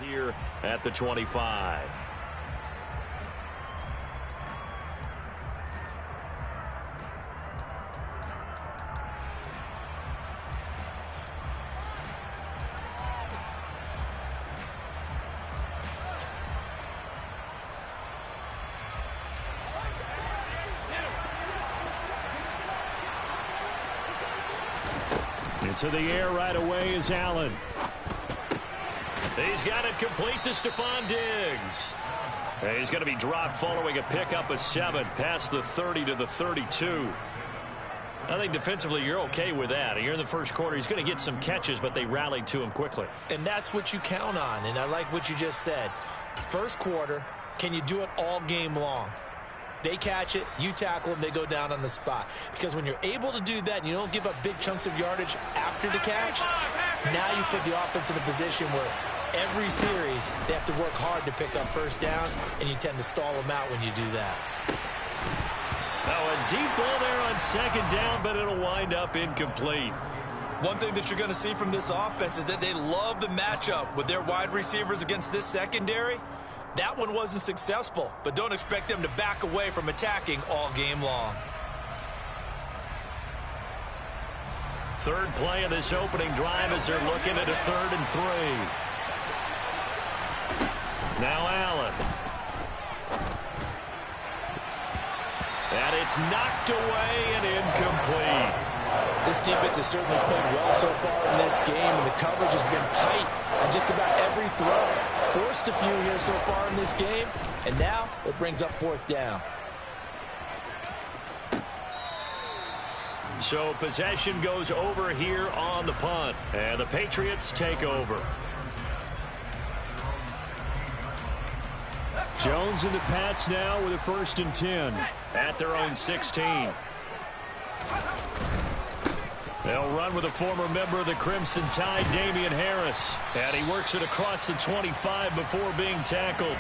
Here at the 25. Into the air right away is Allen. He's got it complete to Stephon Diggs. And he's going to be dropped following a pickup of 7 past the 30 to the 32. I think defensively you're okay with that. Here in the first quarter, he's going to get some catches, but they rallied to him quickly. And that's what you count on, and I like what you just said. First quarter, can you do it all game long? They catch it, you tackle them, they go down on the spot. Because when you're able to do that and you don't give up big chunks of yardage after the catch, now you put the offense in a position where every series they have to work hard to pick up first downs, and you tend to stall them out when you do that. Oh, a deep ball there on second down, but it'll wind up incomplete. One thing that you're going to see from this offense is that they love the matchup with their wide receivers against this secondary. That one wasn't successful, but don't expect them to back away from attacking all game long. Third play of this opening drive as they're looking at a 3rd and 3. Now Allen. And it's knocked away and incomplete. This defense has certainly played well so far in this game, and the coverage has been tight on just about every throw. Forced a few here so far in this game, and now it brings up 4th down. So possession goes over here on the punt, and the Patriots take over. Jones and the Pats now with a 1st and 10. At their own 16. They'll run with a former member of the Crimson Tide, Damian Harris. And he works it across the 25 before being tackled.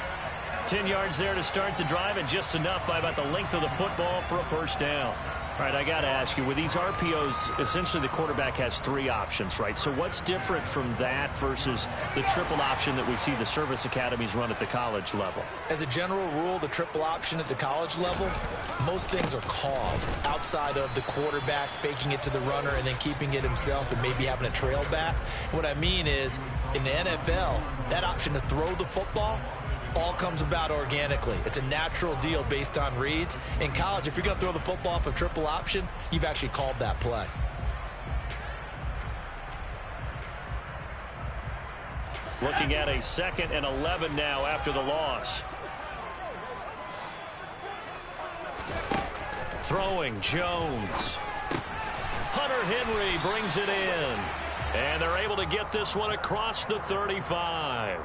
10 yards there to start the drive, and just enough by about the length of the football for a 1st down. All right, I got to ask you, with these RPOs, essentially the quarterback has 3 options, right? So what's different from that versus the triple option that we see the service academies run at the college level? As a general rule, the triple option at the college level, most things are called outside of the quarterback faking it to the runner and then keeping it himself and maybe having a trail back. What I mean is, in the NFL, that option to throw the football all comes about organically. It's a natural deal based on reads. In college, if you're going to throw the football off a triple option, you've actually called that play. Looking at a 2nd and 11 now after the loss. Throwing Jones. Hunter Henry brings it in. And they're able to get this one across the 35.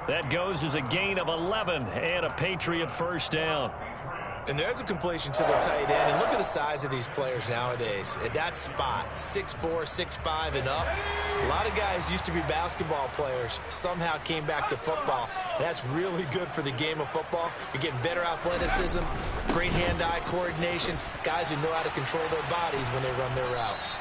That goes as a gain of 11 and a Patriot 1st down. And there's a completion to the tight end. And look at the size of these players nowadays. At that spot, 6'4", 6'5", and up. A lot of guys used to be basketball players, somehow came back to football. And that's really good for the game of football. You're getting better athleticism, great hand-eye coordination, guys who know how to control their bodies when they run their routes.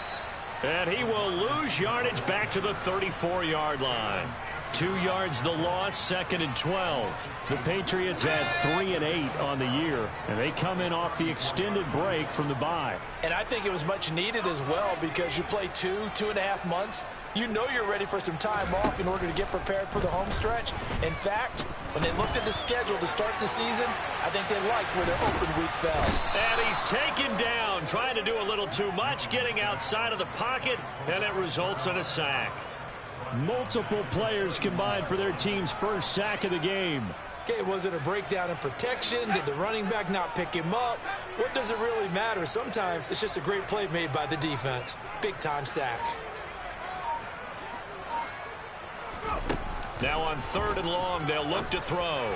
And he will lose yardage back to the 34-yard line. 2 yards the loss, 2nd and 12. The Patriots had 3 and 8 on the year, and they come in off the extended break from the bye. And I think it was much needed as well, because you play 2.5 months. You know you're ready for some time off in order to get prepared for the home stretch. In fact, when they looked at the schedule to start the season, I think they liked where their open week fell. And he's taken down, trying to do a little too much, getting outside of the pocket, and it results in a sack. Multiple players combined for their team's 1st sack of the game. Okay, was it a breakdown in protection? Did the running back not pick him up? What does it really matter? Sometimes it's just a great play made by the defense. Big-time sack. Now on 3rd and long, they'll look to throw.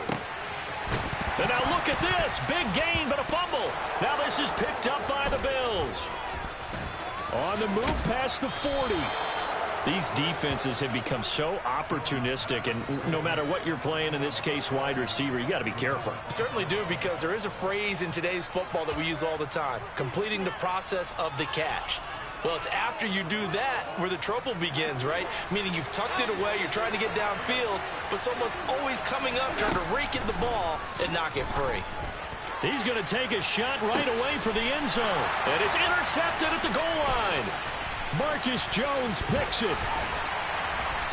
And now look at this. Big gain, but a fumble. Now this is picked up by the Bills. On the move past the 40. These defenses have become so opportunistic, and no matter what you're playing, in this case wide receiver, you got to be careful. Certainly do, because there is a phrase in today's football that we use all the time: completing the process of the catch. Well, it's after you do that where the trouble begins, right? Meaning you've tucked it away, you're trying to get downfield, but someone's always coming up trying to rake in the ball and knock it free. He's going to take a shot right away for the end zone. And it's intercepted at the goal line. Marcus Jones picks it.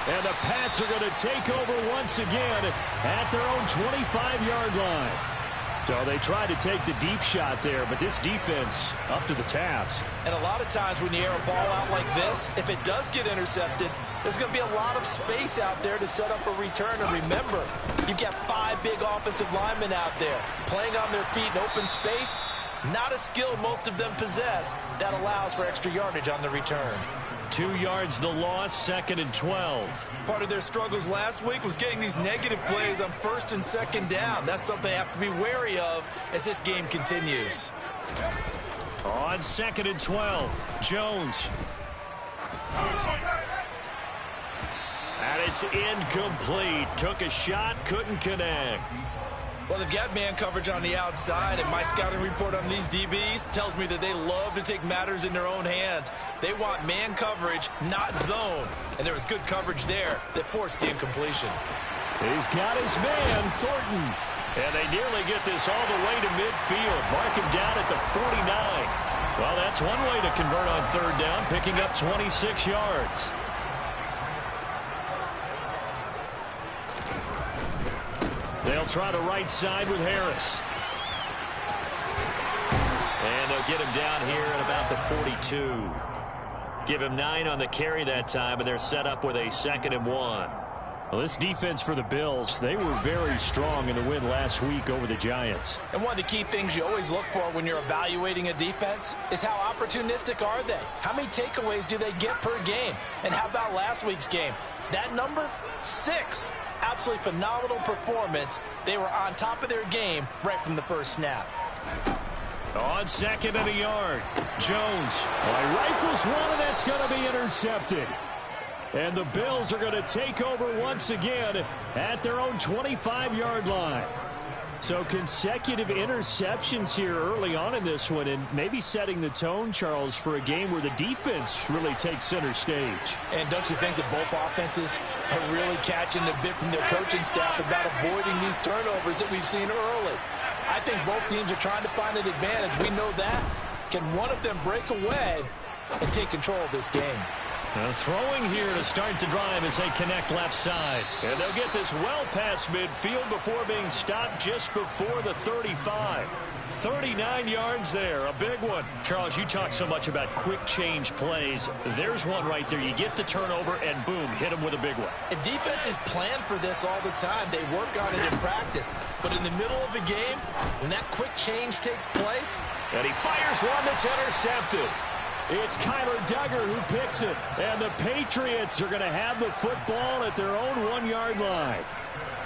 And the Pats are going to take over once again at their own 25-yard line. So they tried to take the deep shot there, but this defense up to the task. And a lot of times when you air a ball out like this, if it does get intercepted, there's going to be a lot of space out there to set up a return. And remember, you've got 5 big offensive linemen out there playing on their feet in open space. Not a skill most of them possess that allows for extra yardage on the return. 2 yards the loss, 2nd and 12. Part of their struggles last week was getting these negative plays on 1st and 2nd down. That's something they have to be wary of as this game continues. On 2nd and 12, Jones. And it's incomplete. Took a shot, couldn't connect. Well, they've got man coverage on the outside, and my scouting report on these DBs tells me that they love to take matters in their own hands. They want man coverage, not zone. And there was good coverage there that forced the incompletion. He's got his man, Thornton. And they nearly get this all the way to midfield. Mark him down at the 49. Well, that's one way to convert on 3rd down, picking up 26 yards. They'll try the right side with Harris. And they'll get him down here at about the 42. Give him 9 on the carry that time, and they're set up with a 2nd and 1. Well, this defense for the Bills, they were very strong in the win last week over the Giants. And one of the key things you always look for when you're evaluating a defense is how opportunistic are they? How many takeaways do they get per game? And how about last week's game? That number, 6. Absolutely phenomenal performance. They were on top of their game right from the first snap. On 2nd and a yard, Jones. Well, rifles one, and that's going to be intercepted. And the Bills are going to take over once again at their own 25-yard line. So consecutive interceptions here early on in this one, and maybe setting the tone, Charles, for a game where the defense really takes center stage. And don't you think that both offenses are really catching a bit from their coaching staff about avoiding these turnovers that we've seen early? I think both teams are trying to find an advantage. We know that. Can one of them break away and take control of this game? Throwing here to start the drive as they connect left side. And they'll get this well past midfield before being stopped just before the 35. 39 yards there, a big one. Charles, you talk so much about quick change plays. There's one right there. You get the turnover and boom, hit them with a big one. And defenses plan for this all the time. They work on it in practice. But in the middle of the game, when that quick change takes place, and he fires one that's intercepted. It's Kyler Duggar who picks it. And the Patriots are going to have the football at their own 1-yard line.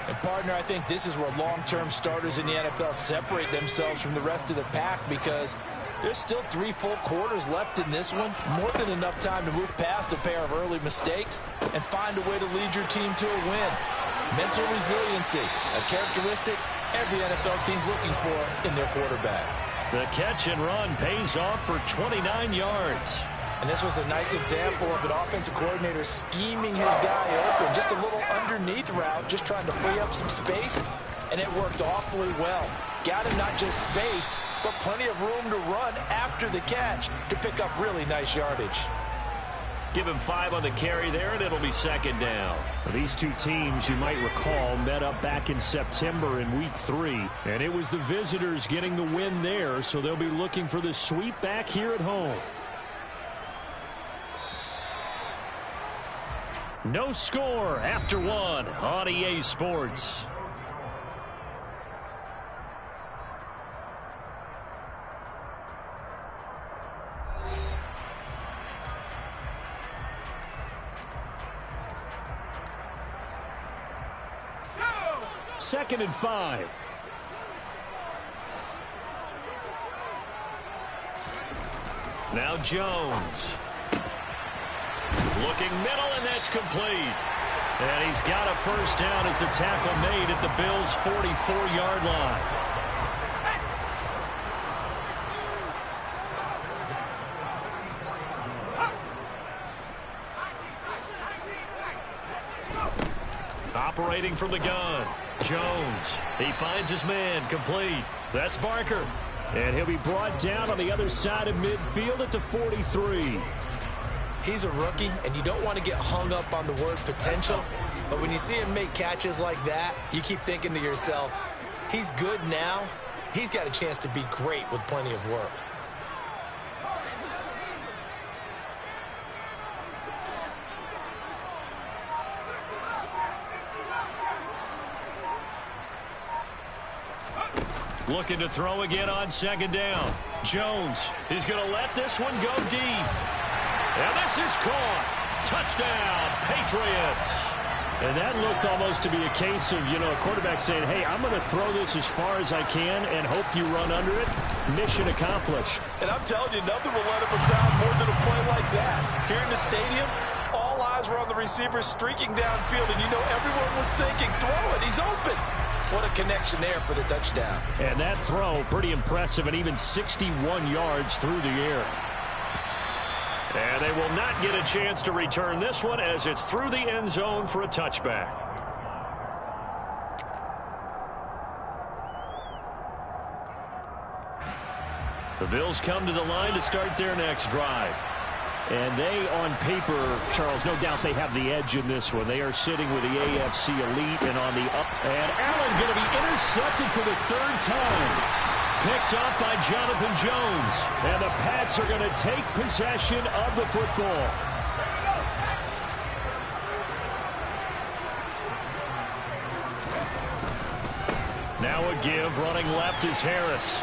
And, partner, I think this is where long-term starters in the NFL separate themselves from the rest of the pack because there's still 3 full quarters left in this one. More than enough time to move past a pair of early mistakes and find a way to lead your team to a win. Mental resiliency, a characteristic every NFL team's looking for in their quarterback. The catch and run pays off for 29 yards. And this was a nice example of an offensive coordinator scheming his guy open. Just a little underneath route, just trying to free up some space, and it worked awfully well. Got him not just space, but plenty of room to run after the catch to pick up really nice yardage. Give him 5 on the carry there, and it'll be 2nd down. These two teams, you might recall, met up back in September in Week 3, and it was the visitors getting the win there, so they'll be looking for the sweep back here at home. No score after 1 on EA Sports. Second and 5. Now Jones. Looking middle, and that's complete. And he's got a first down as a tackle made at the Bills' 44-yard line. operating from the gun. Jones, he finds his man, complete. That's Barker. And he'll be brought down on the other side of midfield at the 43. He's a rookie, and you don't want to get hung up on the word potential. But when you see him make catches like that, you keep thinking to yourself, he's good now. He's got a chance to be great with plenty of work. Looking to throw again on second down. Jones, he's going to let this one go deep. And this is caught. Touchdown, Patriots. And that looked almost to be a case of, a quarterback saying, hey, I'm going to throw this as far as I can and hope you run under it. Mission accomplished. And I'm telling you, nothing will let up a crowd more than a play like that. Here in the stadium, all eyes were on the receiver streaking downfield, and everyone was thinking, throw it, he's open. What a connection there for the touchdown. And that throw, pretty impressive, and even 61 yards through the air. And they will not get a chance to return this one as it's through the end zone for a touchback. The Bills come to the line to start their next drive. And they, on paper, Charles, no doubt they have the edge in this one. They are sitting with the AFC elite and on the up. And Allen going to be intercepted for the third time. Picked up by Jonathan Jones. And the Pats are going to take possession of the football. Now a give, running left is Harris.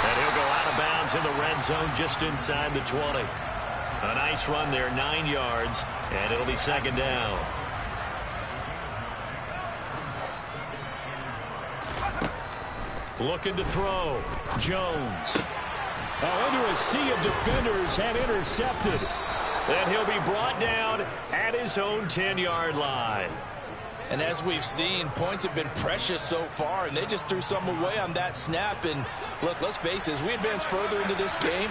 And he'll go out of bounds in the red zone just inside the 20. A nice run there, 9 yards, and it'll be second down. Looking to throw. Jones. Into a sea of defenders and intercepted. Then he'll be brought down at his own 10-yard line. And as we've seen, points have been precious so far, and they just threw some away on that snap. And look, let's face it, as we advance further into this game,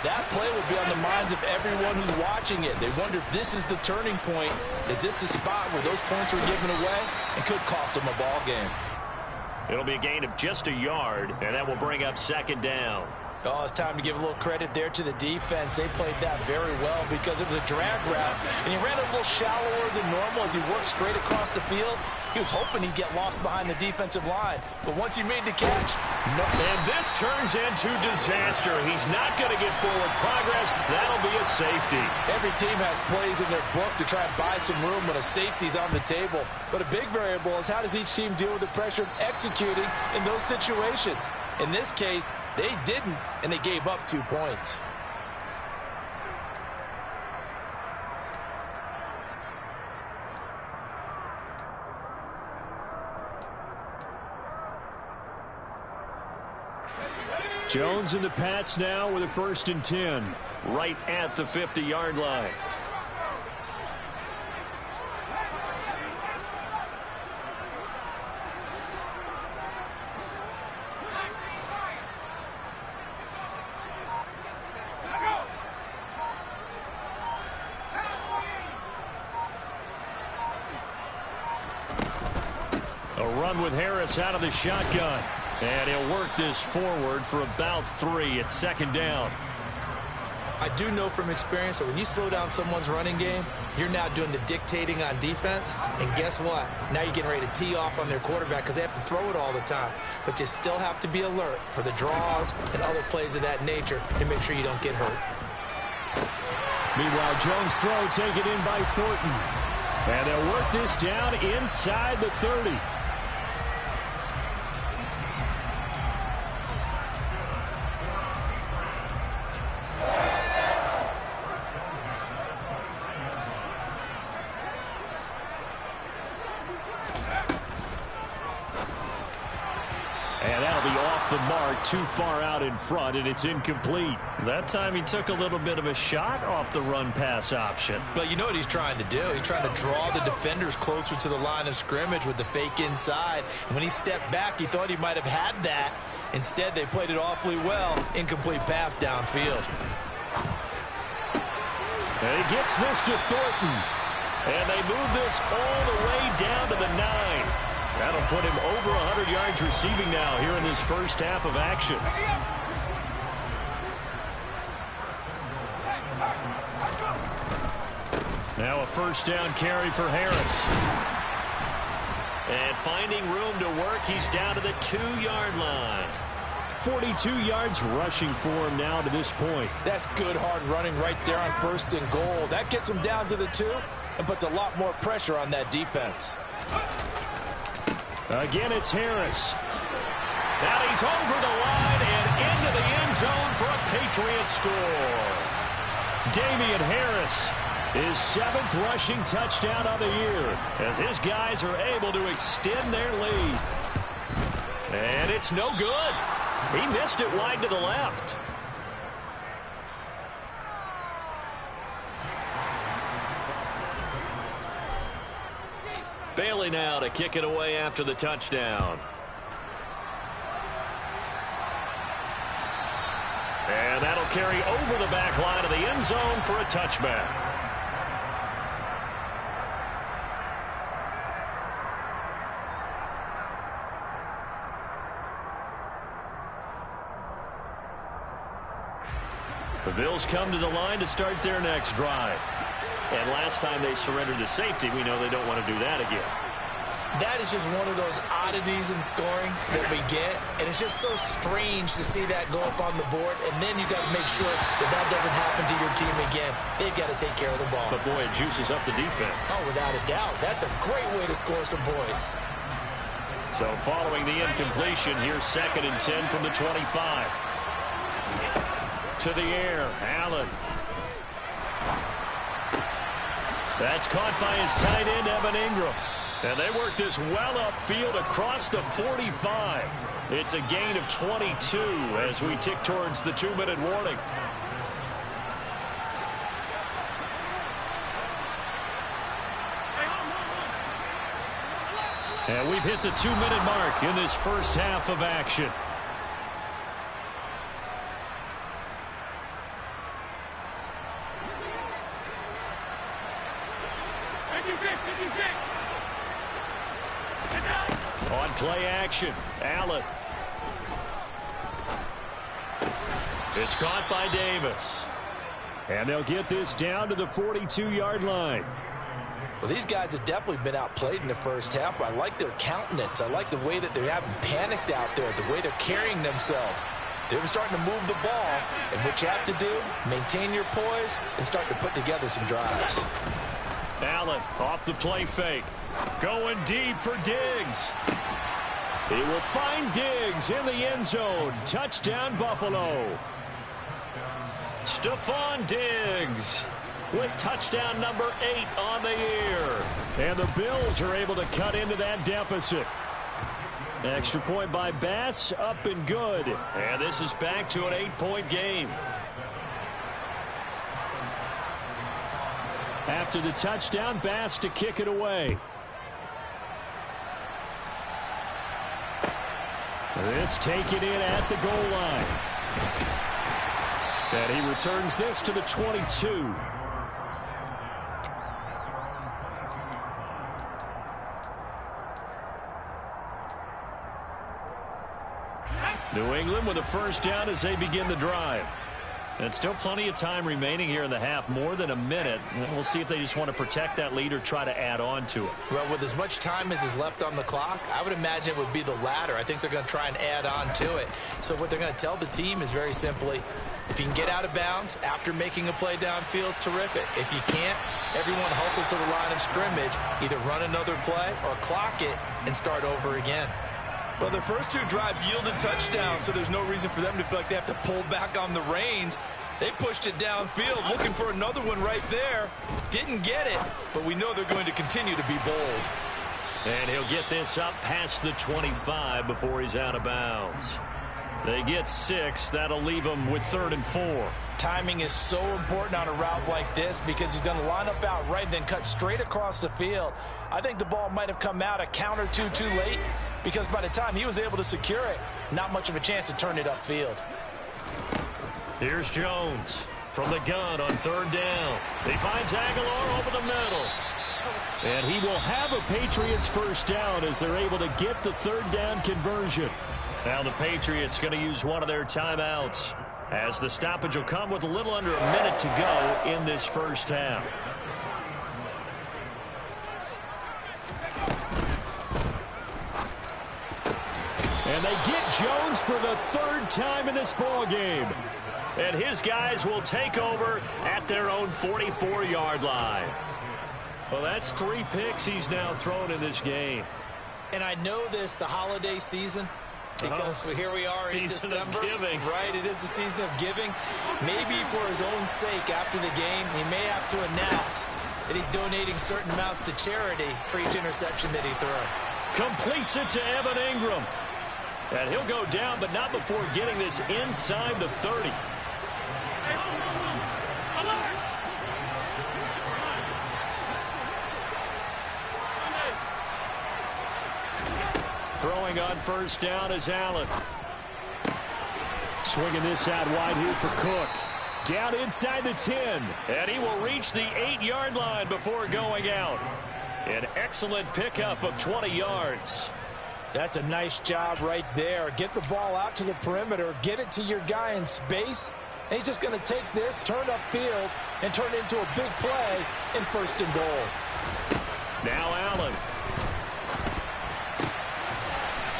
that play will be on the minds of everyone who's watching it. They wonder if this is the turning point. Is this the spot where those points were given away and could cost them a ball game? It'll be a gain of just a yard, and that will bring up second down. Oh, it's time to give a little credit there to the defense. They played that very well because it was a drag route, and he ran a little shallower than normal as he worked straight across the field. He was hoping he'd get lost behind the defensive line, but once he made the catch, no. And this turns into disaster. He's not going to get forward progress. That'll be a safety. Every team has plays in their book to try and buy some room when a safety's on the table. But a big variable is how does each team deal with the pressure of executing in those situations. In this case, they didn't, and they gave up 2 points. Jones and the Pats now with a 1st and 10. Right at the 50-yard line. A run with Harris out of the shotgun. And he'll work this forward for about 3 at second down. I do know from experience that when you slow down someone's running game, you're now doing the dictating on defense. And guess what? Now you're getting ready to tee off on their quarterback because they have to throw it all the time. But you still have to be alert for the draws and other plays of that nature to make sure you don't get hurt. Meanwhile, Jones' throw taken in by Thornton. And they'll work this down inside the 30. The mark too far out in front, and it's incomplete. That time he took a little bit of a shot off the run-pass option. But you know what he's trying to do? He's trying to draw the defenders closer to the line of scrimmage with the fake inside. And when he stepped back, he thought he might have had that. Instead, they played it awfully well. Incomplete pass downfield. And he gets this to Thornton. And they move this all the way down to the 9. That'll put him over 100 yards receiving now here in this first half of action. Now a first down carry for Harris. And finding room to work, he's down to the 2-yard line. 42 yards rushing for him now to this point. That's good hard running right there on 1st and goal. That gets him down to the 2 and puts a lot more pressure on that defense. Again, it's Harris. Now he's over the line and into the end zone for a Patriot score. Damian Harris, his 7th rushing touchdown of the year, as his guys are able to extend their lead. And it's no good. He missed it wide to the left. Bailey now to kick it away after the touchdown. And that'll carry over the back line of the end zone for a touchback. The Bills come to the line to start their next drive. And last time they surrendered to safety, we know they don't want to do that again. That is just one of those oddities in scoring that we get. And it's just so strange to see that go up on the board. And then you got to make sure that that doesn't happen to your team again. They've got to take care of the ball. But, boy, it juices up the defense. Oh, without a doubt. That's a great way to score some points. So following the incompletion, here's 2nd and 10 from the 25. To the air, Allen. That's caught by his tight end, Evan Ingram. And they work this well upfield across the 45. It's a gain of 22 as we tick towards the 2-minute warning. And we've hit the 2-minute mark in this first half of action. On play action, Allen. It's caught by Davis. And they'll get this down to the 42-yard line. Well, these guys have definitely been outplayed in the first half. I like their countenance. I like the way that they haven't panicked out there, the way they're carrying themselves. They're starting to move the ball, and what you have to do, maintain your poise and start to put together some drives. Allen off the play fake. Going deep for Diggs. He will find Diggs in the end zone. Touchdown, Buffalo. Stephon Diggs with touchdown number 8 on the year. And the Bills are able to cut into that deficit. Extra point by Bass, up and good. And this is back to an 8-point game. After the touchdown, Bass to kick it away. This taken in at the goal line. And he returns this to the 22. New England with a first down as they begin the drive. And still plenty of time remaining here in the half, more than a minute. We'll see if they just want to protect that lead or try to add on to it. Well, with as much time as is left on the clock, I would imagine it would be the latter. I think they're going to try and add on to it. So what they're going to tell the team is very simply, if you can get out of bounds after making a play downfield, terrific. If you can't, everyone hustle to the line of scrimmage, either run another play or clock it and start over again. Well, their first 2 drives yielded touchdowns, so there's no reason for them to feel like they have to pull back on the reins. They pushed it downfield, looking for another one right there. Didn't get it, but we know they're going to continue to be bold. And he'll get this up past the 25 before he's out of bounds. They get 6. That'll leave him with 3rd and 4. Timing is so important on a route like this because he's going to line up out right and then cut straight across the field. I think the ball might have come out a count or two too late because by the time he was able to secure it, not much of a chance to turn it upfield. Here's Jones from the gun on 3rd down. He finds Aguilar over the middle. And he will have a Patriots first down as they're able to get the third down conversion. Now the Patriots going to use one of their timeouts, as the stoppage will come with a little under a minute to go in this first half. And they get Jones for the third time in this ball game. And his guys will take over at their own 44-yard line. Well, that's 3 picks he's now thrown in this game. And I know this, the holiday season, because here we are in December. Giving. Right, it is the season of giving. Maybe for his own sake after the game, he may have to announce that he's donating certain amounts to charity for each interception that he threw. Completes it to Evan Ingram. And he'll go down, but not before getting this inside the 30. Throwing on first down is Allen. Swinging this out wide here for Cook. Down inside the 10. And he will reach the 8-yard line before going out. An excellent pickup of 20 yards. That's a nice job right there. Get the ball out to the perimeter. Get it to your guy in space. And he's just going to take this, turn upfield, and turn it into a big play in 1st and goal. Now Allen.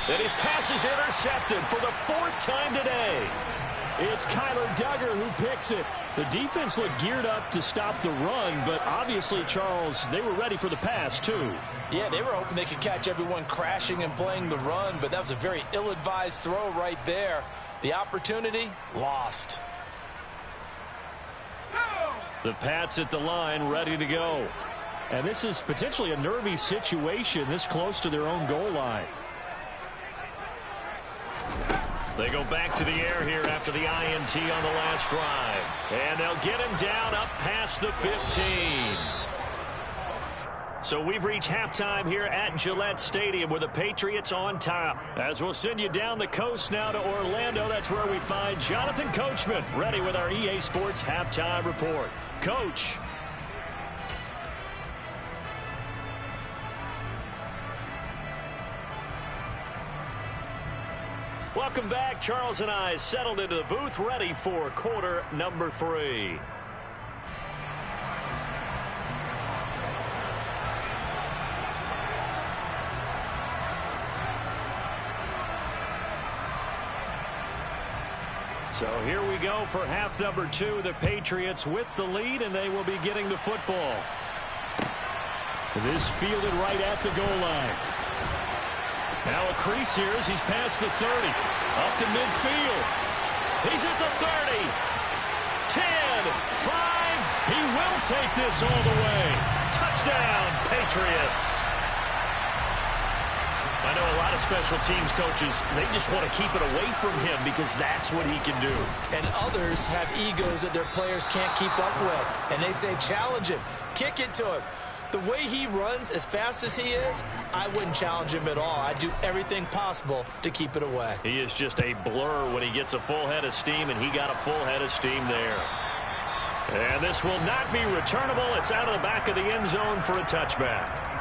And his pass is intercepted for the 4th time today. It's Kyler Duggar who picks it. The defense looked geared up to stop the run, but obviously, Charles, they were ready for the pass, too. Yeah, they were hoping they could catch everyone crashing and playing the run, but that was a very ill-advised throw right there. The opportunity, lost. The Pats at the line, ready to go. And this is potentially a nervy situation this close to their own goal line. They go back to the air here after the INT on the last drive. And they'll get him down up past the 15. So we've reached halftime here at Gillette Stadium with the Patriots on top. As we'll send you down the coast now to Orlando, that's where we find Jonathan Coachman ready with our EA Sports Halftime Report. Coach. Welcome back. Charles and I settled into the booth, ready for quarter number 3. So here we go for half number 2. The Patriots with the lead, and they will be getting the football. This fielded right at the goal line. Now a crease here as he's past the 30. Up to midfield. He's at the 30. 10, 5. He will take this all the way. Touchdown, Patriots. I know a lot of special teams coaches, they just want to keep it away from him because that's what he can do. And others have egos that their players can't keep up with. And they say, challenge him. Kick it to him. The way he runs as fast as he is, I wouldn't challenge him at all. I'd do everything possible to keep it away. He is just a blur when he gets a full head of steam, and he got a full head of steam there. And this will not be returnable. It's out of the back of the end zone for a touchback.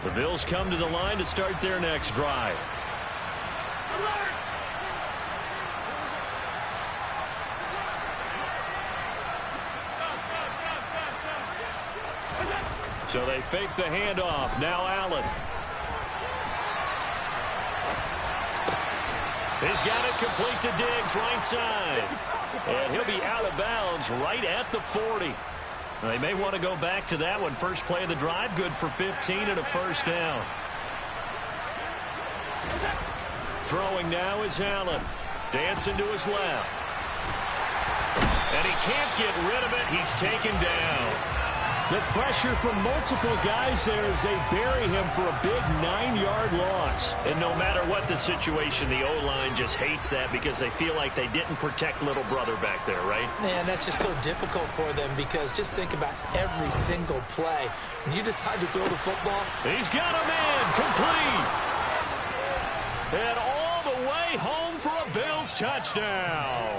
The Bills come to the line to start their next drive. So they fake the handoff. Now Allen. He's got it complete to Diggs, right side. And he'll be out of bounds right at the 40. They may want to go back to that one. First play of the drive, good for 15 and a first down. Throwing now is Allen. Dancing to his left. And he can't get rid of it. He's taken down. The pressure from multiple guys there as they bury him for a big 9-yard loss. And no matter what the situation, the O-line just hates that because they feel like they didn't protect little brother back there, right? Man, that's just so difficult for them because just think about every single play. When you decide to throw the football. He's got a man complete. And all the way home for a Bills touchdown.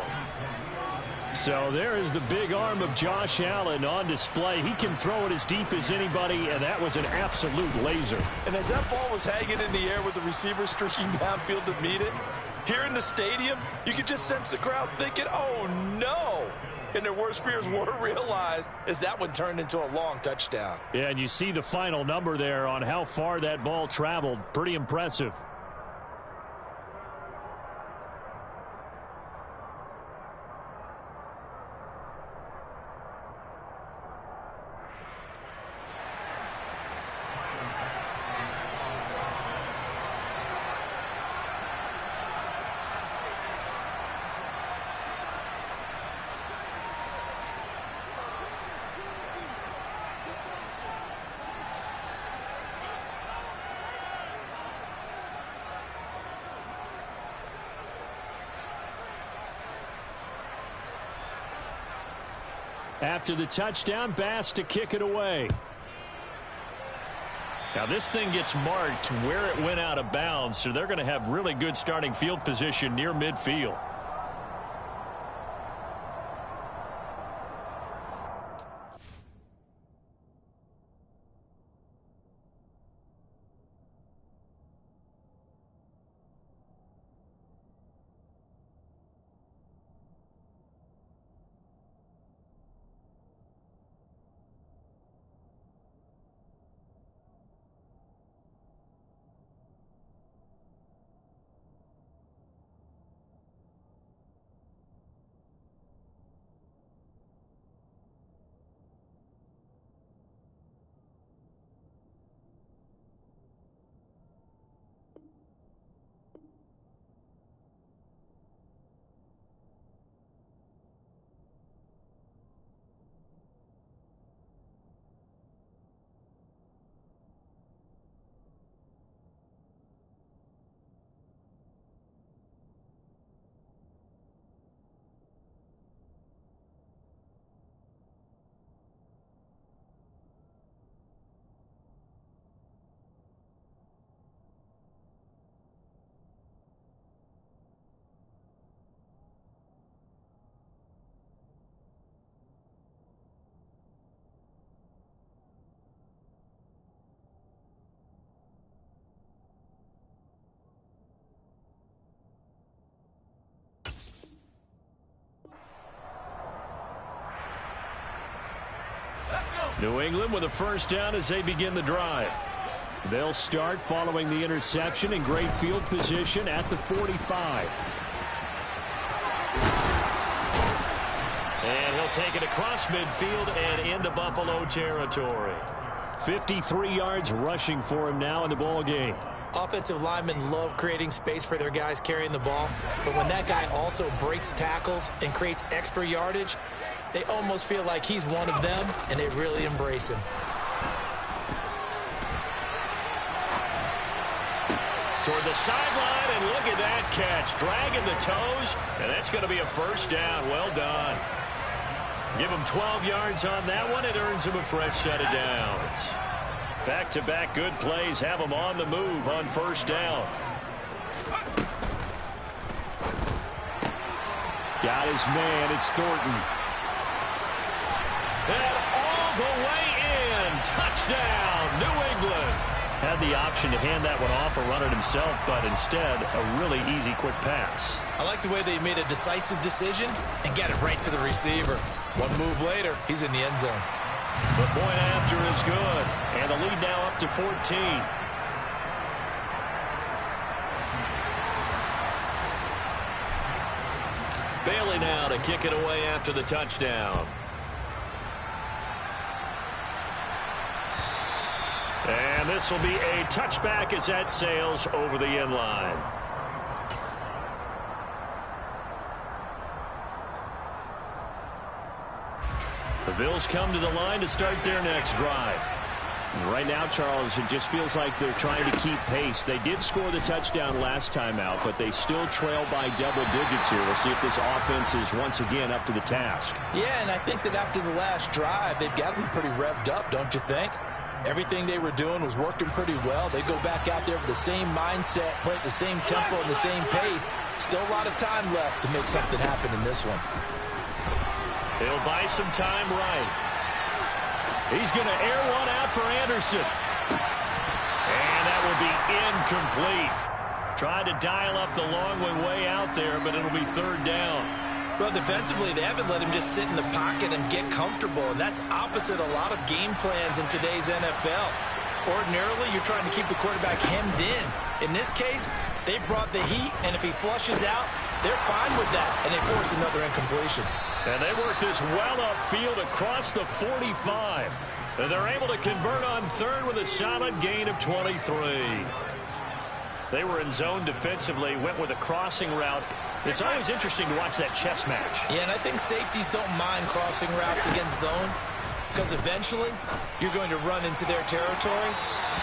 So there is the big arm of Josh Allen on display. He can throw it as deep as anybody, and that was an absolute laser. And as that ball was hanging in the air with the receiver streaking downfield to meet it, here in the stadium, you could just sense the crowd thinking, oh, no. And their worst fears were realized as that one turned into a long touchdown. Yeah, and you see the final number there on how far that ball traveled. Pretty impressive. After the touchdown, Bass to kick it away. Now this thing gets marked where it went out of bounds, so they're going to have really good starting field position near midfield. New England with a first down as they begin the drive. They'll start following the interception in great field position at the 45. And he'll take it across midfield and into Buffalo territory. 53 yards rushing for him now in the ball game. Offensive linemen love creating space for their guys carrying the ball, but when that guy also breaks tackles and creates extra yardage, they almost feel like he's one of them, and they really embrace him. Toward the sideline, and look at that catch. Dragging the toes, and that's going to be a first down. Well done. Give him 12 yards on that one. It earns him a fresh set of downs. Back-to-back good plays have him on the move on first down. Got his man. It's Thornton. And all the way in. Touchdown, New England. Had the option to hand that one off or run it himself, but instead, a really easy, quick pass. I like the way they made a decisive decision and get it right to the receiver. One move later, he's in the end zone. The point after is good, and the lead now up to 14. Bailey now to kick it away after the touchdown. And this will be a touchback as that sails over the end line. The Bills come to the line to start their next drive. Right now, Charles, it just feels like they're trying to keep pace. They did score the touchdown last time out, but they still trail by double digits here. We'll see if this offense is once again up to the task. Yeah, and I think that after the last drive, they've got to be pretty revved up, don't you think? Everything they were doing was working pretty well. They go back out there with the same mindset, play at the same tempo and the same pace. Still a lot of time left to make something happen in this one. He'll buy some time right. He's going to air one out for Anderson. And that will be incomplete. Tried to dial up the long one way out there, but it'll be third down. Well, defensively, they haven't let him just sit in the pocket and get comfortable, and that's opposite a lot of game plans in today's NFL. Ordinarily, you're trying to keep the quarterback hemmed in. In this case, they brought the heat, and if he flushes out, they're fine with that, and they force another incompletion. And they work this well upfield across the 45. And they're able to convert on third with a solid gain of 23. They were in zone defensively, went with a crossing route. It's always interesting to watch that chess match. Yeah, and I think safeties don't mind crossing routes against zone because eventually you're going to run into their territory,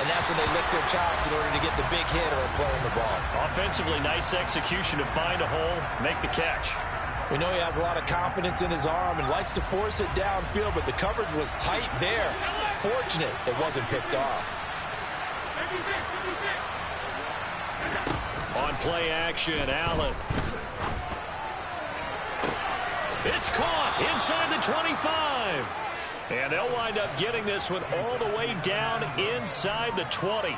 and that's when they lick their chops in order to get the big hit or playing the ball. Offensively, nice execution to find a hole, make the catch. We know he has a lot of confidence in his arm and likes to force it downfield, but the coverage was tight there. Fortunate it wasn't picked off. On play action, Allen. It's caught inside the 25. And they'll wind up getting this one all the way down inside the 20.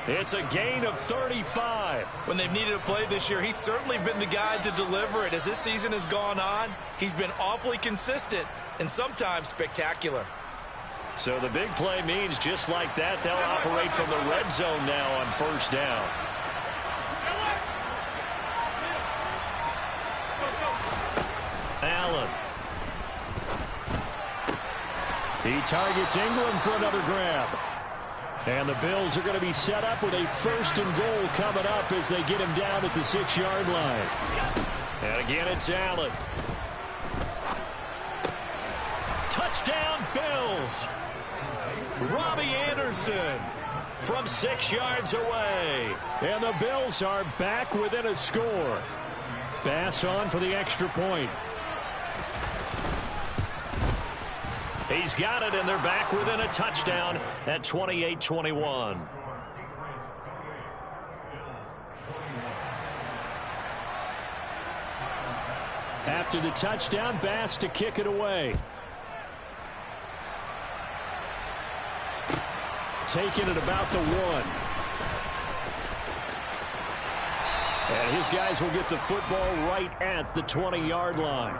It's a gain of 35. When they've needed a play this year, he's certainly been the guy to deliver it. As this season has gone on, he's been awfully consistent and sometimes spectacular. So the big play means just like that, they'll operate from the red zone now on first down. Allen. He targets Ingram for another grab. And the Bills are going to be set up with a 1st and goal coming up as they get him down at the 6-yard line. And again, it's Allen. Touchdown, Bills. Robbie Anderson from 6 yards away. And the Bills are back within a score. Bass on for the extra point. He's got it, and they're back within a touchdown at 28-21. After the touchdown, Bass to kick it away. Taking it about the 1. And his guys will get the football right at the 20-yard line.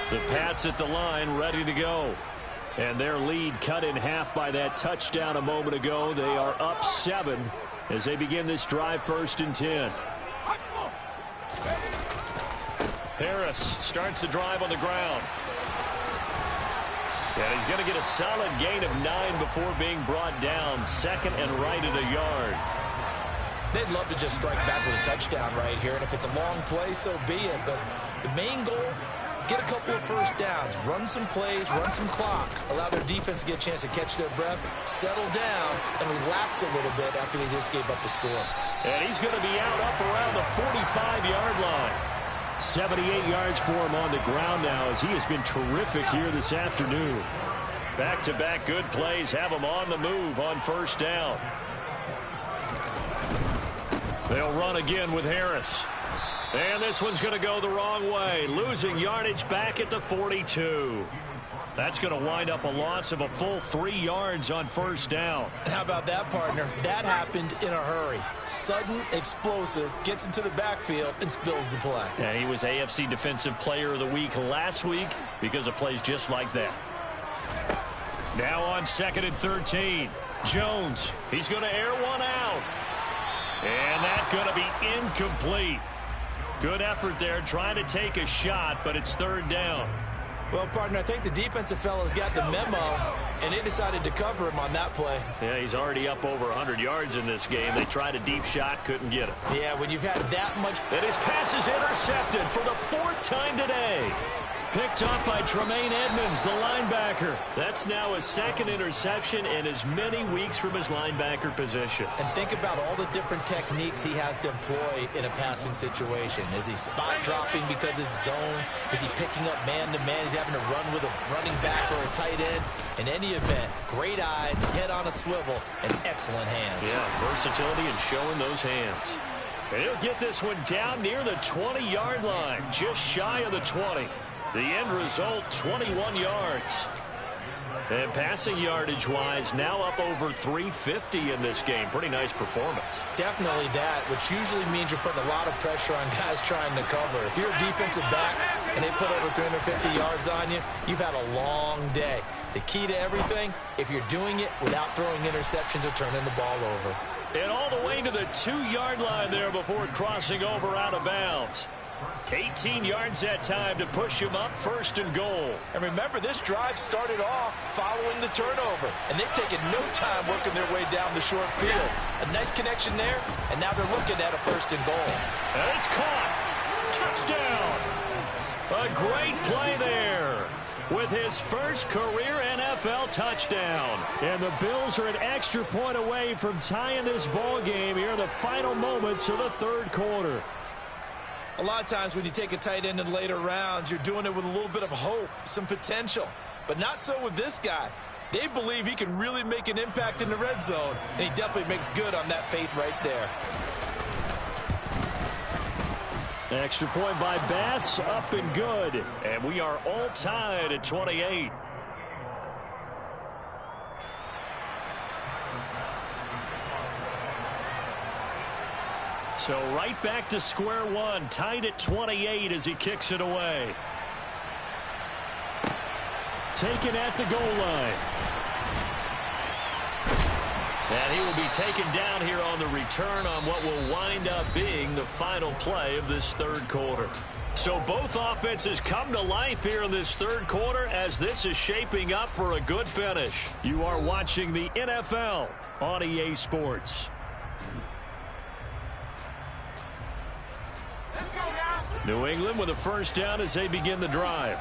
The Pats at the line, ready to go. And their lead cut in half by that touchdown a moment ago. They are up 7 as they begin this drive, 1st and 10. Harris starts the drive on the ground. And he's going to get a solid gain of 9 before being brought down. 2nd and right at a yard. They'd love to just strike back with a touchdown right here. And if it's a long play, so be it. But the main goal, get a couple of first downs, run some plays, run some clock, allow their defense to get a chance to catch their breath, settle down, and relax a little bit after they just gave up the score. And he's going to be out up around the 45-yard line. 78 yards for him on the ground now as he has been terrific here this afternoon. Back-to-back good plays have him on the move on first down. They'll run again with Harris. And this one's going to go the wrong way. Losing yardage back at the 42. That's going to wind up a loss of a full 3 yards on first down. How about that, partner? That happened in a hurry. Sudden, explosive, gets into the backfield and spills the play. And he was AFC Defensive Player of the Week last week because of plays just like that. Now on 2nd and 13. Jones, he's going to air one out. And that's going to be incomplete. Good effort there, trying to take a shot, but it's 3rd down. Well, partner, I think the defensive fellas got the memo, and they decided to cover him on that play. Yeah, he's already up over 100 yards in this game. They tried a deep shot, couldn't get it. Yeah, when you've had that much. And his pass is intercepted for the 4th time today. Picked up by Tremaine Edmonds, the linebacker. That's now his 2nd interception in as many weeks from his linebacker position. And think about all the different techniques he has to employ in a passing situation. Is he spot dropping because it's zone? Is he picking up man-to-man? Is he having to run with a running back or a tight end? In any event, great eyes, head on a swivel, and excellent hands. Yeah, versatility and showing those hands. And he'll get this one down near the 20-yard line, just shy of the 20. The end result, 21 yards. And passing yardage-wise, now up over 350 in this game. Pretty nice performance. Definitely that, which usually means you're putting a lot of pressure on guys trying to cover. If you're a defensive back and they put over 350 yards on you, you've had a long day. The key to everything, if you're doing it without throwing interceptions or turning the ball over. And all the way to the 2-yard line there before crossing over out of bounds. 18 yards that time to push him up, 1st and goal. And remember, this drive started off following the turnover, and they've taken no time working their way down the short field. A nice connection there, and now they're looking at a 1st and goal. And it's caught. Touchdown. A great play there with his first career NFL touchdown. And the Bills are an extra point away from tying this ball game here in the final moments of the 3rd quarter. A lot of times when you take a tight end in later rounds, you're doing it with a little bit of hope, some potential. But not so with this guy. They believe he can really make an impact in the red zone, and he definitely makes good on that faith right there. Extra point by Bass, up and good. And we are all tied at 28. So right back to square one, tied at 28 as he kicks it away. Taken at the goal line. And he will be taken down here on the return on what will wind up being the final play of this 3rd quarter. So both offenses come to life here in this 3rd quarter as this is shaping up for a good finish. You are watching the NFL on EA Sports. New England with a 1st down as they begin the drive.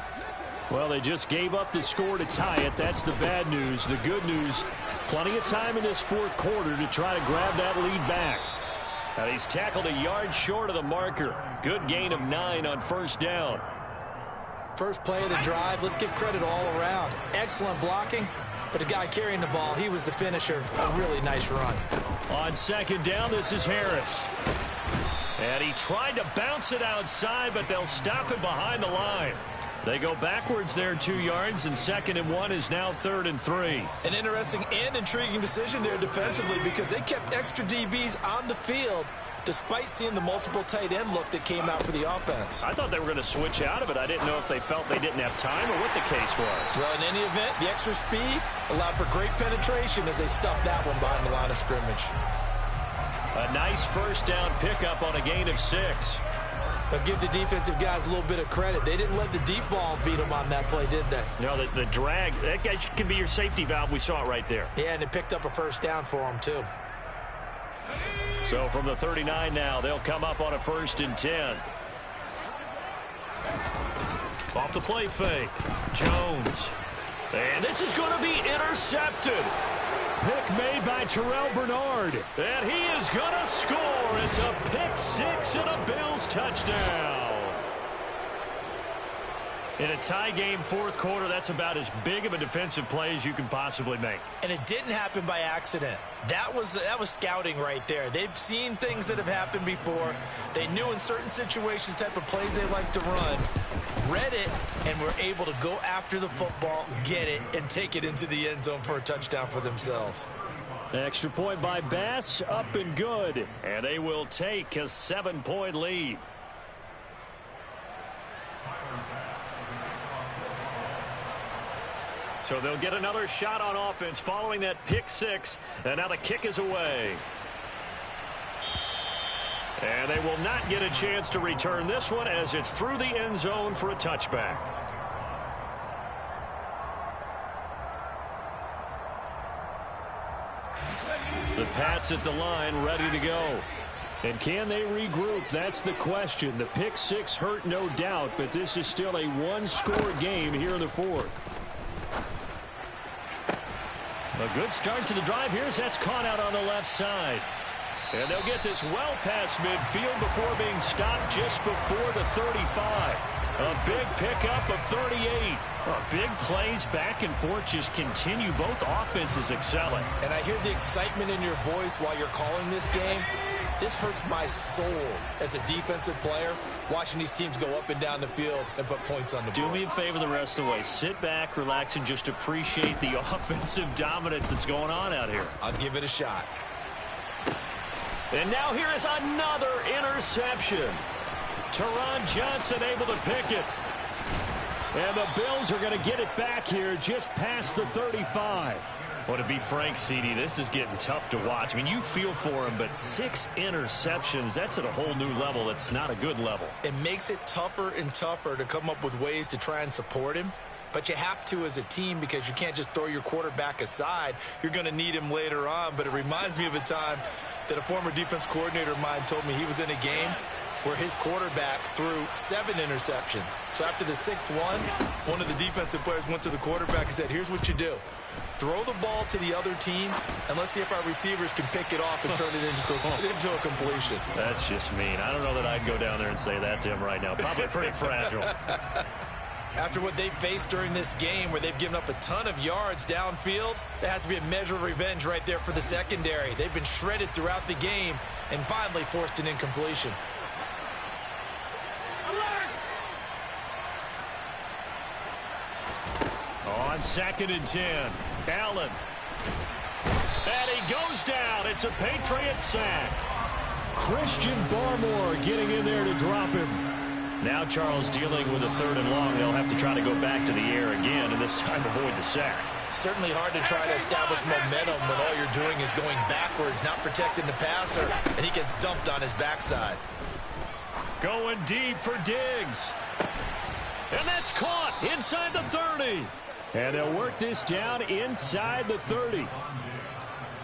Well, they just gave up the score to tie it. That's the bad news. The good news, plenty of time in this 4th quarter to try to grab that lead back. And he's tackled a yard short of the marker. Good gain of 9 on 1st down. First play of the drive, let's give credit all around. Excellent blocking, but the guy carrying the ball, he was the finisher. A really nice run. On 2nd down, this is Harris. And he tried to bounce it outside, but they'll stop it behind the line. They go backwards there 2 yards, and 2nd and 1 is now 3rd and 3. An interesting and intriguing decision there defensively because they kept extra DBs on the field despite seeing the multiple tight end look that came out for the offense. I thought they were going to switch out of it. I didn't know if they felt they didn't have time or what the case was. Well, in any event, the extra speed allowed for great penetration as they stuffed that one behind the line of scrimmage. A nice 1st down pickup on a gain of 6. But give the defensive guys a little bit of credit. They didn't let the deep ball beat them on that play, did they? No, the drag, that can be your safety valve. We saw it right there. Yeah, and it picked up a 1st down for them, too. So from the 39 now, they'll come up on a 1st and 10. Off the play fake. Jones. And this is going to be intercepted. Pick made by Terrell Bernard. And he is going to score. It's a pick 6 and a Bills touchdown. In a tie game 4th quarter, that's about as big of a defensive play as you can possibly make. And it didn't happen by accident. That was scouting right there. They've seen things that have happened before. They knew in certain situations the type of plays they like to run, read it, and were able to go after the football, get it, and take it into the end zone for a touchdown for themselves. Extra point by Bass, up and good. And they will take a 7-point lead. So they'll get another shot on offense following that pick 6. And now the kick is away. And they will not get a chance to return this one as it's through the end zone for a touchback. The Pats at the line ready to go. And can they regroup? That's the question. The pick 6 hurt, no doubt, but this is still a 1-score game here in the 4th. A good start to the drive. Here's that's caught out on the left side. And they'll get this well past midfield before being stopped just before the 35. A big pickup of 38. Big plays back and forth just continue. Both offenses excelling. And I hear the excitement in your voice while you're calling this game. This hurts my soul as a defensive player, watching these teams go up and down the field and put points on the board. Do me a favor the rest of the way. Sit back, relax, and just appreciate the offensive dominance that's going on out here. I'll give it a shot. And now here is another interception. Teron Johnson able to pick it. And the Bills are going to get it back here just past the 35. Well, to be frank, CD, this is getting tough to watch. I mean, you feel for him, but 6 interceptions, that's at a whole new level. It's not a good level. It makes it tougher and tougher to come up with ways to try and support him. But you have to as a team because you can't just throw your quarterback aside. You're going to need him later on. But it reminds me of a time that a former defense coordinator of mine told me he was in a game where his quarterback threw 7 interceptions. So after the 6-1, one of the defensive players went to the quarterback and said, here's what you do. Throw the ball to the other team, and let's see if our receivers can pick it off and turn it into a completion. That's just mean. I don't know that I'd go down there and say that to him right now. Probably pretty fragile. After what they've faced during this game where they've given up a ton of yards downfield, there has to be a measure of revenge right there for the secondary. They've been shredded throughout the game and finally forced an incompletion. On 2nd and 10, Allen. And he goes down. It's a Patriot sack. Christian Barmore getting in there to drop him. Now Charles dealing with a 3rd and long. They'll have to try to go back to the air again, and this time avoid the sack. Certainly hard to try to establish momentum when all you're doing is going backwards, not protecting the passer, and he gets dumped on his backside. Going deep for Diggs. And that's caught inside the 30. And they'll work this down inside the 30.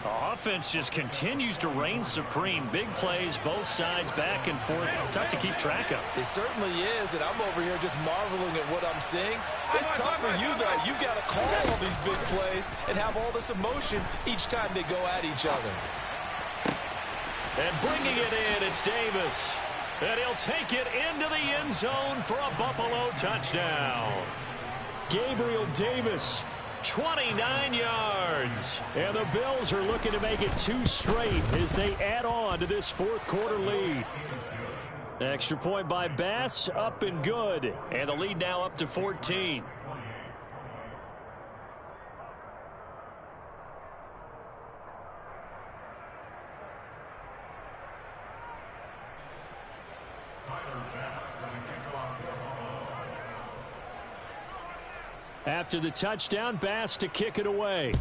The offense just continues to reign supreme. Big plays, both sides, back and forth. Tough to keep track of. It certainly is, and I'm over here just marveling at what I'm seeing. It's tough for you, though. You've got to call all these big plays and have all this emotion each time they go at each other. And bringing it in, it's Davis. And he'll take it into the end zone for a Buffalo touchdown. Gabriel Davis, 29 yards. And the Bills are looking to make it 2 straight as they add on to this 4th quarter lead. Extra point by Bass, up and good. And the lead now up to 14. After the touchdown, Bass to kick it away.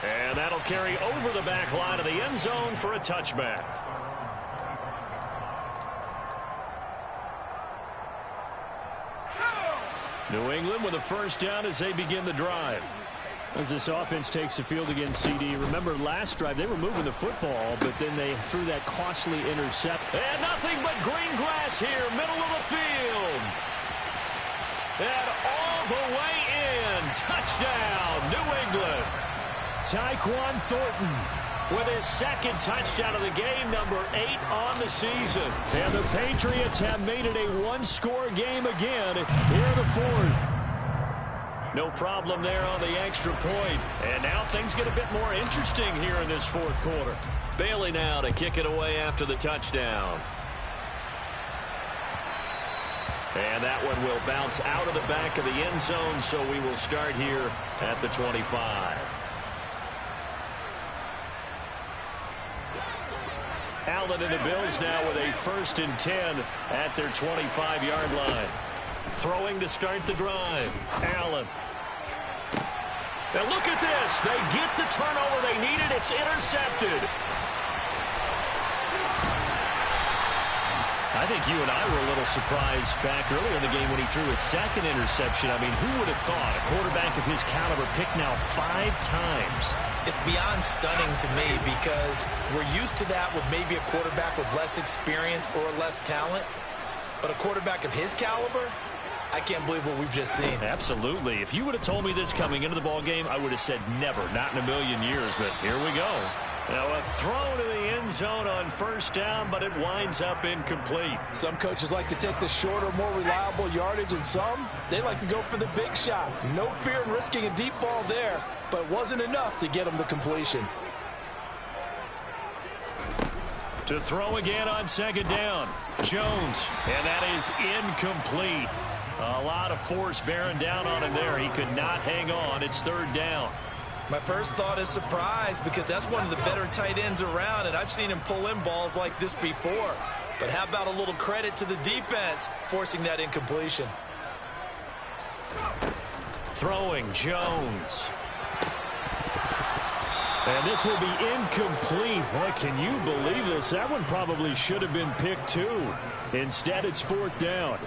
And that'll carry over the back line of the end zone for a touchback. New England with a 1st down as they begin the drive. As this offense takes the field against CD. Remember last drive they were moving the football, but then they threw that costly intercept. And nothing but green grass here, middle of the field. And all the way in. Touchdown, New England. Tyquan Thornton with his 2nd touchdown of the game, number 8 on the season. And the Patriots have made it a 1-score game again here in the 4th. No problem there on the extra point. And now things get a bit more interesting here in this 4th quarter. Bailey now to kick it away after the touchdown. And that one will bounce out of the back of the end zone, so we will start here at the 25. Allen and the Bills now with a 1st and 10 at their 25-yard line. Throwing to start the drive. Allen. And look at this. They get the turnover they needed. It's intercepted. I think you and I were a little surprised back earlier in the game when he threw his 2nd interception. I mean, who would have thought a quarterback of his caliber picked now 5 times? It's beyond stunning to me because we're used to that with maybe a quarterback with less experience or less talent. But a quarterback of his caliber, I can't believe what we've just seen. Absolutely. If you would have told me this coming into the ball game, I would have said never, not in a million years, but here we go. Now a throw to the end zone on first down, but it winds up incomplete. Some coaches like to take the shorter, more reliable yardage, and some, they like to go for the big shot. No fear in risking a deep ball there, but it wasn't enough to get them the completion. To throw again on second down, Jones, and that is incomplete. A lot of force bearing down on him there. He could not hang on. It's third down. My first thought is surprise, because that's one of the better tight ends around, and I've seen him pull in balls like this before. But how about a little credit to the defense forcing that incompletion? Throwing, Jones. And this will be incomplete. Boy, can you believe this? That one probably should have been picked too. Instead, it's fourth down.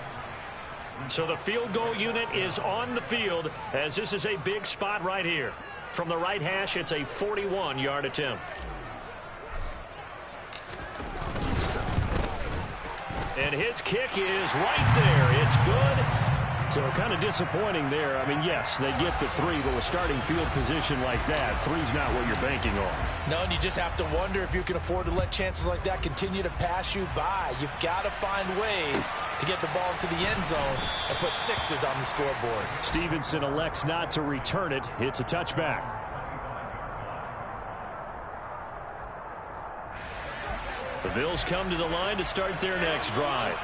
So the field goal unit is on the field, as this is a big spot right here. From the right hash, it's a 41-yard attempt. And his kick is right there. It's good. So kind of disappointing there. I mean, yes, they get the 3, but with starting field position like that, 3's not what you're banking on. No, and you just have to wonder if you can afford to let chances like that continue to pass you by. You've got to find ways to get the ball into the end zone and put 6s on the scoreboard. Stevenson elects not to return it. It's a touchback. The Bills come to the line to start their next drive.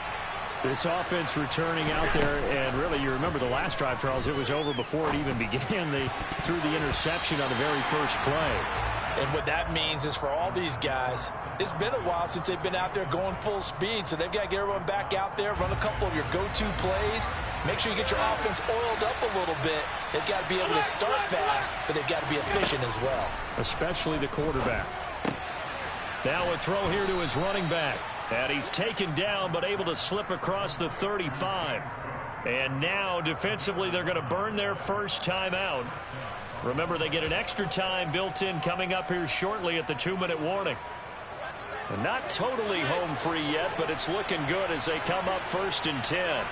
This offense returning out there, and really, you remember the last drive, Charles, it was over before it even began. They threw the interception on the very first play. And what that means is for all these guys, it's been a while since they've been out there going full speed, so they've got to get everyone back out there, run a couple of your go-to plays, make sure you get your offense oiled up a little bit. They've got to be able to start fast, but they've got to be efficient as well. Especially the quarterback. Now a throw here to his running back. And he's taken down, but able to slip across the 35. And now, defensively, they're going to burn their first time out. Remember, they get an extra time built in coming up here shortly at the 2-minute warning. And not totally home free yet, but it's looking good as they come up 1st and 10.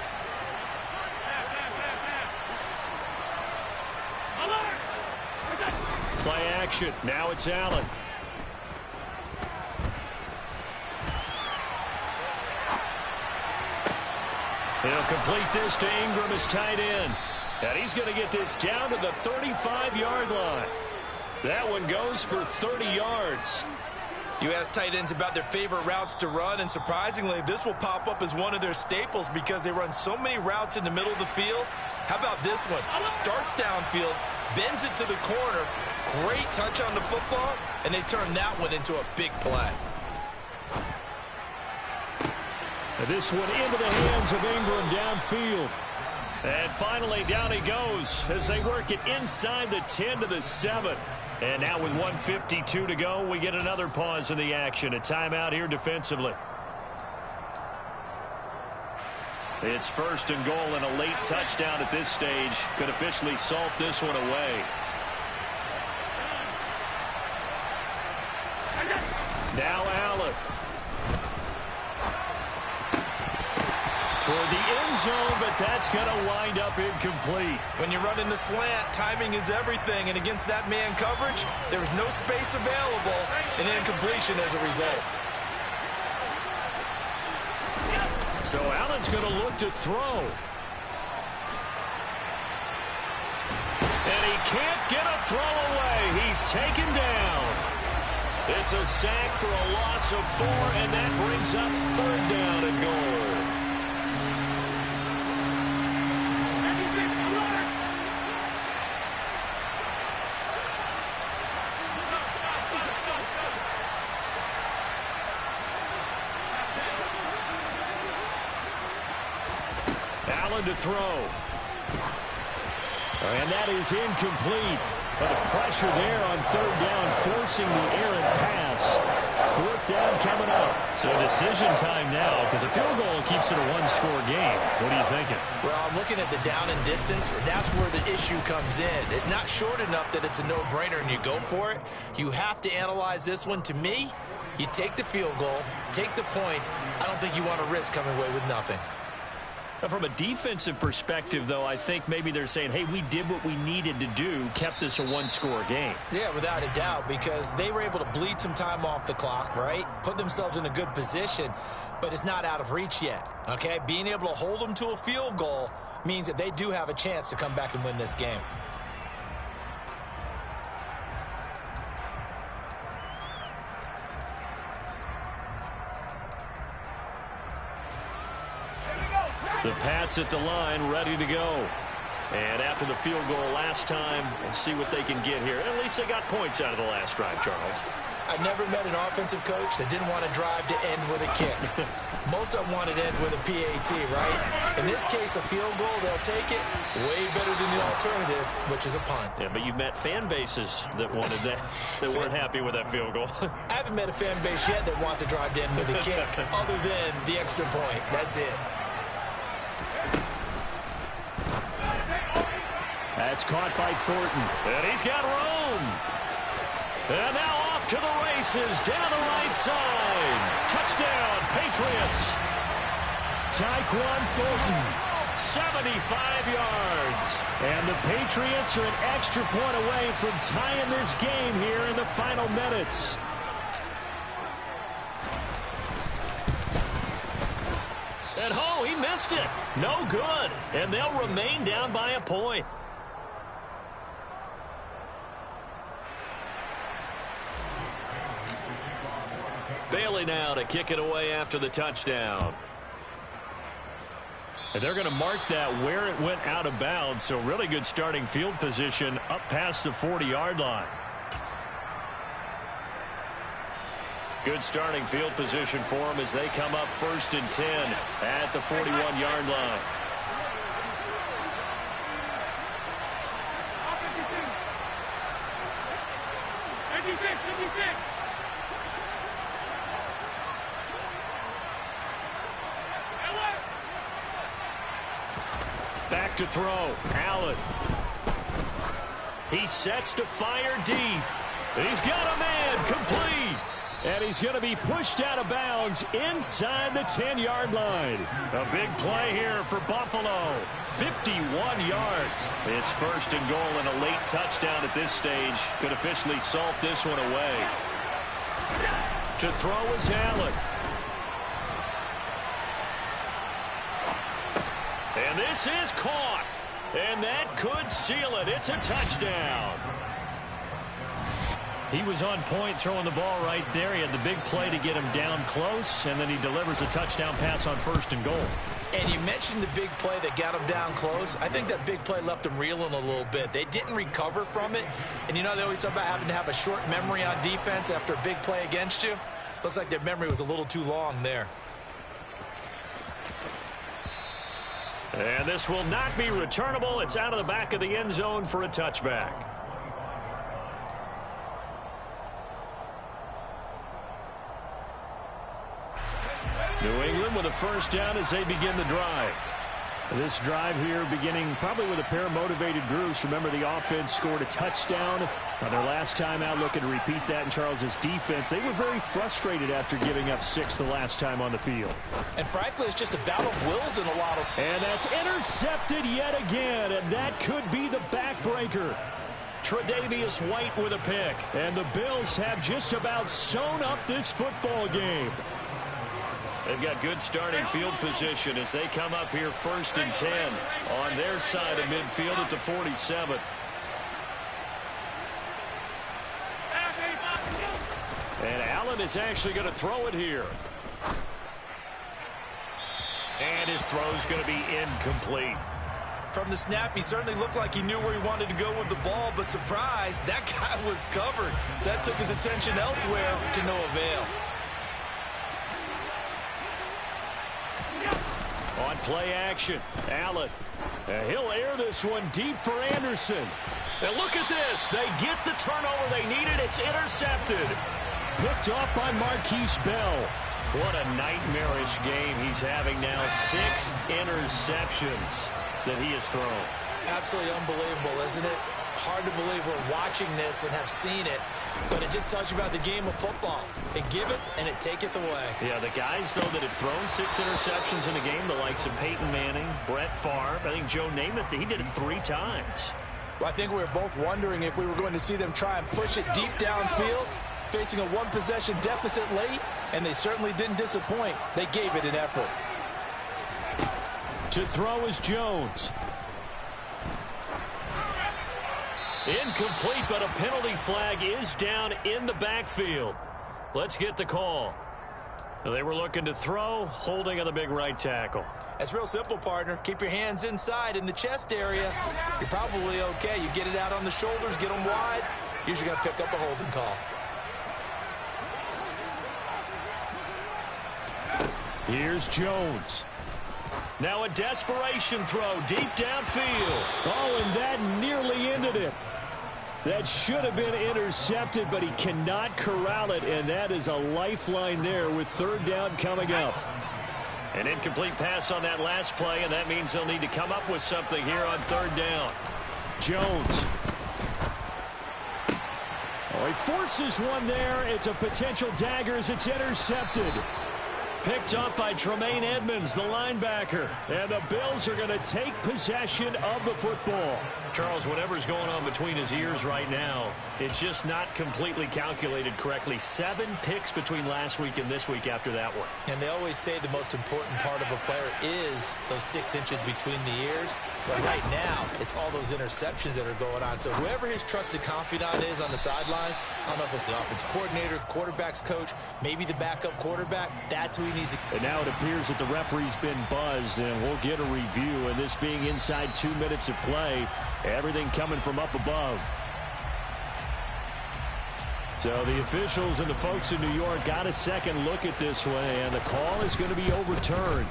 Play action. Now it's Allen. He'll complete this to Ingram as tight end. And he's going to get this down to the 35-yard line. That one goes for 30 yards. You ask tight ends about their favorite routes to run, and surprisingly, this will pop up as one of their staples because they run so many routes in the middle of the field. How about this one? Starts downfield, bends it to the corner. Great touch on the football, and they turn that one into a big play. And this one into the hands of Ingram downfield. And finally, down he goes as they work it inside the 10 to the 7. And now with 1:52 to go, we get another pause in the action. A timeout here defensively. It's 1st and goal, and a late touchdown at this stage could officially salt this one away. Now Allen. Toward the end zone, but that's going to wind up incomplete. When you run in the slant, timing is everything, and against that man coverage, there's no space available, and incompletion as a result. So Allen's going to look to throw. And he can't get a throw away. He's taken down. It's a sack for a loss of 4, and that brings up 3rd down and goal. Allen to throw. And that is incomplete. But the pressure there on 3rd down, forcing the errant pass. 4th down coming up. So decision time now, because a field goal keeps it a 1-score game. What are you thinking? Well, I'm looking at the down and distance, and that's where the issue comes in. It's not short enough that it's a no-brainer and you go for it. You have to analyze this one. To me, you take the field goal, take the points. I don't think you want to risk coming away with nothing. From a defensive perspective, though, I think maybe they're saying, hey, we did what we needed to do, kept this a one-score game. Yeah, without a doubt, because they were able to bleed some time off the clock, right? Put themselves in a good position, but it's not out of reach yet, okay? Being able to hold them to a field goal means that they do have a chance to come back and win this game. The Pats at the line, ready to go. And after the field goal last time, we'll see what they can get here. At least they got points out of the last drive, Charles. I've never met an offensive coach that didn't want to drive to end with a kick. Most of them wanted to end with a PAT, right? In this case, a field goal, they'll take it way better than the alternative, which is a punt. Yeah, but you've met fan bases that wanted that, that weren't happy with that field goal. I haven't met a fan base yet that wants to drive to end with a kick, other than the extra point. That's it. That's caught by Thornton. And he's got room. And now off to the races down the right side. Touchdown, Patriots. Tyquan Thornton. 75 yards. And the Patriots are an extra point away from tying this game here in the final minutes. And oh, he missed it. No good. And they'll remain down by a point. Bailey now to kick it away after the touchdown. And they're going to mark that where it went out of bounds, so really good starting field position up past the 40-yard line. Good starting field position for them as they come up 1st and 10 at the 41-yard line. Back to throw. Allen. He sets to fire deep. He's got a man. Complete. And he's going to be pushed out of bounds inside the 10-yard line. A big play here for Buffalo. 51 yards. It's 1st and goal and a late touchdown at this stage. Could officially salt this one away. To throw is Allen. And this is caught. And that could seal it. It's a touchdown. He was on point throwing the ball right there. He had the big play to get him down close, and then he delivers a touchdown pass on 1st and goal. And you mentioned the big play that got him down close. I think that big play left him reeling a little bit. They didn't recover from it. And you know they always talk about having to have a short memory on defense after a big play against you. Looks like their memory was a little too long there. And this will not be returnable. It's out of the back of the end zone for a touchback. New England with a first down as they begin the drive. This drive here beginning probably with a pair of motivated groups. Remember, the offense scored a touchdown on their last time out. Looking to repeat that in Charles's defense. They were very frustrated after giving up 6 the last time on the field. And frankly, it's just a battle of wills in a lot of... And that's intercepted yet again, and that could be the backbreaker. Tre'Davious White with a pick. And the Bills have just about sewn up this football game. They've got good starting field position as they come up here 1st and 10 on their side of midfield at the 47. And Allen is actually going to throw it here. And his throw is going to be incomplete. From the snap, he certainly looked like he knew where he wanted to go with the ball, but surprise, that guy was covered. So that took his attention elsewhere to no avail. On play action, Allen. He'll air this one deep for Anderson. And look at this. They get the turnover they needed. It's intercepted. Picked off by Marquise Bell. What a nightmarish game he's having now. 6 interceptions that he has thrown. Absolutely unbelievable, isn't it? hard to believe we're watching this and have seen it, but it just tells you about the game of football. It giveth and it taketh away. Yeah, the guys, though, that have thrown 6 interceptions in a game, the likes of Peyton Manning, Brett Favre, I think Joe Namath, he did it 3 times. Well, I think we were both wondering if we were going to see them try and push it deep downfield, facing a 1-possession deficit late, and they certainly didn't disappoint. They gave it an effort. To throw is Jones. Incomplete, but a penalty flag is down in the backfield. Let's get the call. They were looking to throw, holding on the big right tackle. That's real simple, partner. Keep your hands inside in the chest area. You're probably okay. You get it out on the shoulders, get them wide. Usually going to pick up a holding call. Here's Jones. Now a desperation throw deep downfield. Oh, and that nearly ended it. That should have been intercepted, but he cannot corral it, and that is a lifeline there with 3rd down coming up. An incomplete pass on that last play, and that means they'll need to come up with something here on 3rd down. Jones. Oh, he forces one there. It's a potential dagger as it's intercepted. Picked up by Tremaine Edmonds, the linebacker. And the Bills are going to take possession of the football. Charles, whatever's going on between his ears right now, it's just not completely calculated correctly. 7 picks between last week and this week after that one. And they always say the most important part of a player is those 6 inches between the ears. But right now, it's all those interceptions that are going on. So whoever his trusted confidant is on the sidelines, I don't know if it's the offensive coordinator, the quarterback's coach, maybe the backup quarterback, that's who he needs to. And now it appears that the referee's been buzzed, and we'll get a review. And this being inside 2 minutes of play, everything coming from up above. So the officials and the folks in New York got a second look at this one, and the call is going to be overturned.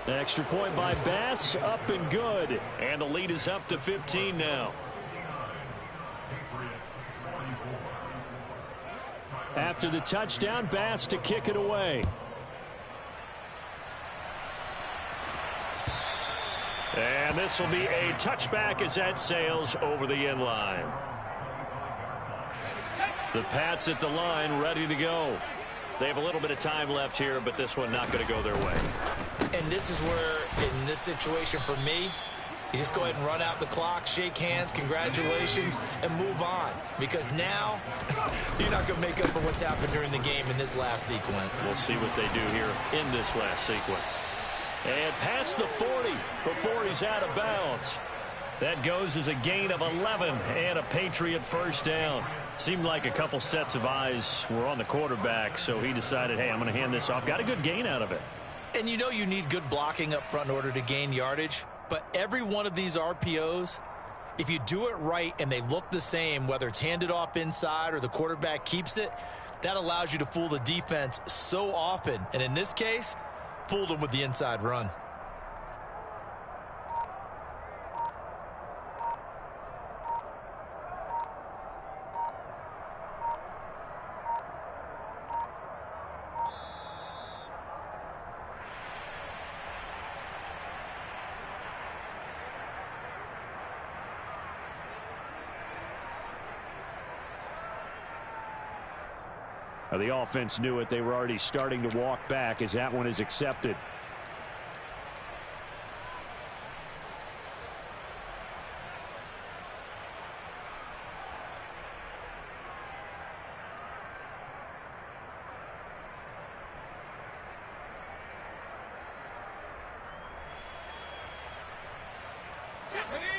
An extra point by Bass, up and good. And the lead is up to 15 now. After the touchdown, Bass to kick it away. And this will be a touchback as that sails over the end line. The Pats at the line, ready to go. They have a little bit of time left here, but this one not going to go their way. And this is where, in this situation for me, you just go ahead and run out the clock, shake hands, congratulations, and move on. Because now, you're not going to make up for what's happened during the game in this last sequence. We'll see what they do here in this last sequence. And past the 40 before he's out of bounds. That goes as a gain of 11 and a Patriot 1st down. Seemed like a couple sets of eyes were on the quarterback, so he decided, hey, I'm going to hand this off. Got a good gain out of it. And you know you need good blocking up front in order to gain yardage. But every one of these RPOs, if you do it right and they look the same, whether it's handed off inside or the quarterback keeps it, that allows you to fool the defense so often. And in this case, fooled them with the inside run. The offense knew it. They were already starting to walk back as that one is accepted.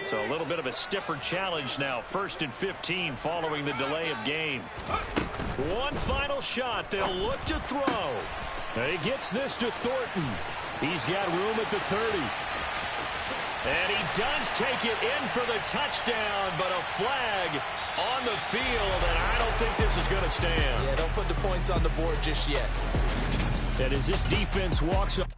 So a little bit of a stiffer challenge now. 1st and 15 following the delay of game. One final shot. They'll look to throw. He gets this to Thornton. He's got room at the 30. And he does take it in for the touchdown, but a flag on the field, and I don't think this is going to stand. Yeah, don't put the points on the board just yet. And as this defense walks up.